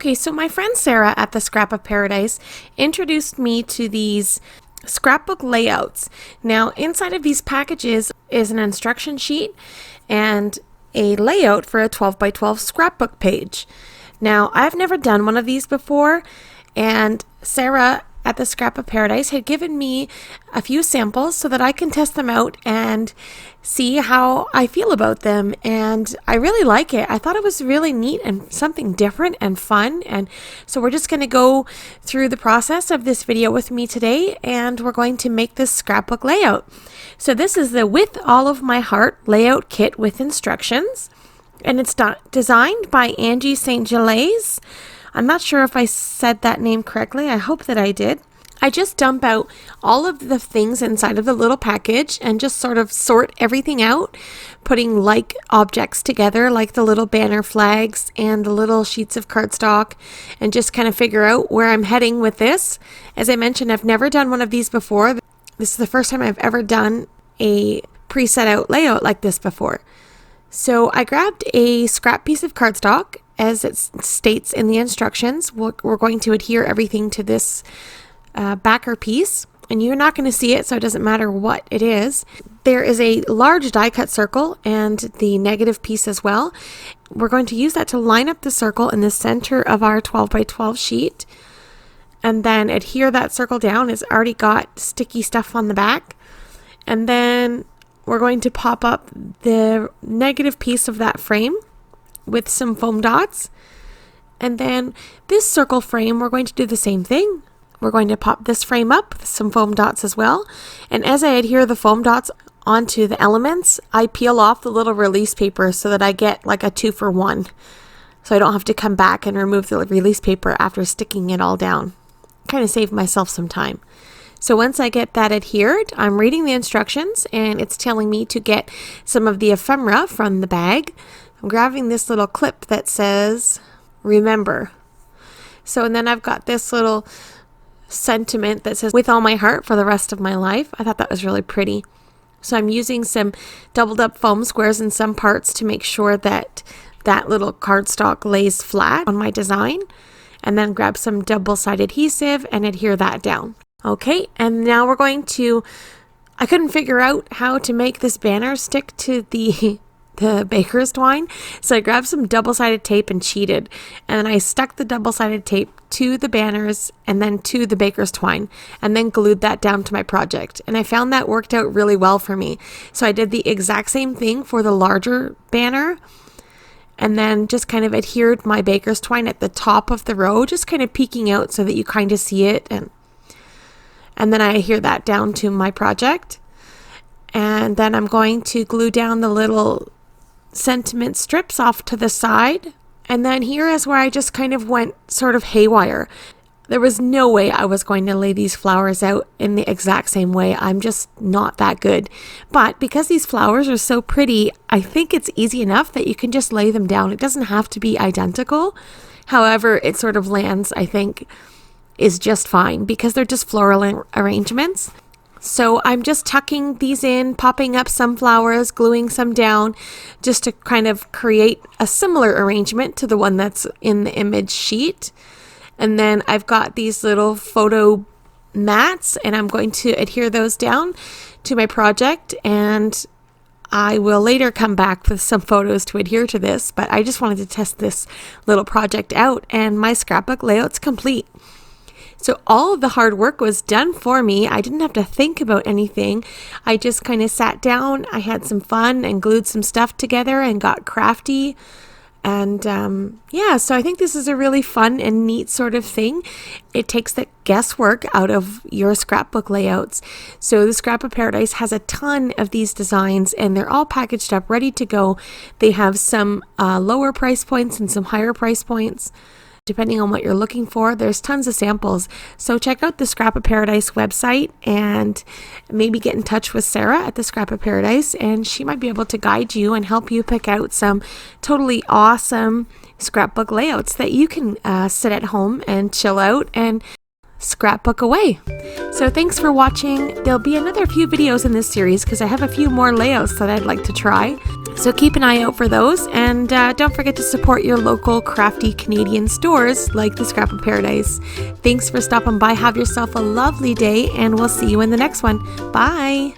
Okay, so my friend Sarah at the Scrap of Paradise introduced me to these scrapbook layouts. Now, inside of these packages is an instruction sheet and a layout for a 12 by 12 scrapbook page. Now, I've never done one of these before, and Sarah at the Scrap of Paradise had given me a few samples so that I can test them out and see how I feel about them, and I really like it. I thought it was really neat and something different and fun, and so we're just going to go through the process of this video with me today, and we're going to make this scrapbook layout. So this is the With All of My Heart layout kit with instructions, and it's designed by Angie Gelais. I'm not sure if I said that name correctly. I hope that I did. I just dump out all of the things inside of the little package and just sort of sort everything out, putting like objects together, like the little banner flags and the little sheets of cardstock, and just kind of figure out where I'm heading with this. As I mentioned, I've never done one of these before. This is the first time I've ever done a pre-set out layout like this before. So I grabbed a scrap piece of cardstock. As it states in the instructions, we're going to adhere everything to this backer piece, and you're not going to see it, so it doesn't matter what it is. There is a large die cut circle and the negative piece as well. We're going to use that to line up the circle in the center of our 12 by 12 sheet, and then adhere that circle down. It's already got sticky stuff on the back, and then we're going to pop up the negative piece of that frame with some foam dots, and then this circle frame, we're going to do the same thing. We're going to pop this frame up with some foam dots as well, and as I adhere the foam dots onto the elements, I peel off the little release paper so that I get like a 2-for-1, so I don't have to come back and remove the release paper after sticking it all down. Kind of save myself some time. So once I get that adhered, I'm reading the instructions, and it's telling me to get some of the ephemera from the bag. I'm grabbing this little clip that says remember. So, and then I've got this little sentiment that says with all my heart for the rest of my life. I thought that was really pretty. So I'm using some doubled up foam squares in some parts to make sure that that little cardstock lays flat on my design, and then grab some double-sided adhesive and adhere that down. Okay, and now we're going to, I couldn't figure out how to make this banner stick to the baker's twine, so I grabbed some double-sided tape and cheated, and then I stuck the double-sided tape to the banners and then to the baker's twine, and then glued that down to my project, and I found that worked out really well for me. So I did the exact same thing for the larger banner, and then just kind of adhered my baker's twine at the top of the row, just kind of peeking out so that you kind of see it, and then I adhere that down to my project, and then I'm going to glue down the little sentiment strips off to the side, and then here is where I just kind of went sort of haywire. There was no way I was going to lay these flowers out in the exact same way. I'm just not that good, but because these flowers are so pretty, I think it's easy enough that you can just lay them down. It doesn't have to be identical. However, it sort of lands, I think, is just fine because they're just floral arrangements. So I'm just tucking these in, popping up some flowers, gluing some down, just to kind of create a similar arrangement to the one that's in the image sheet. And then I've got these little photo mats, and I'm going to adhere those down to my project, and I will later come back with some photos to adhere to this, but I just wanted to test this little project out, and my scrapbook layout's complete. So all of the hard work was done for me. I didn't have to think about anything. I just kind of sat down, I had some fun and glued some stuff together and got crafty. And yeah, so I think this is a really fun and neat sort of thing. It takes the guesswork out of your scrapbook layouts. So the Scrap of Paradise has a ton of these designs, and they're all packaged up, ready to go. They have some lower price points and some higher price points, depending on what you're looking for. There's tons of samples. So check out the Scrap of Paradise website and maybe get in touch with Sarah at the Scrap of Paradise, and she might be able to guide you and help you pick out some totally awesome scrapbook layouts that you can sit at home and chill out and scrapbook away. So thanks for watching. There'll be another few videos in this series because I have a few more layouts that I'd like to try. So keep an eye out for those, and don't forget to support your local crafty Canadian stores like the Scrap of Paradise. Thanks for stopping by. Have yourself a lovely day, and we'll see you in the next one. Bye!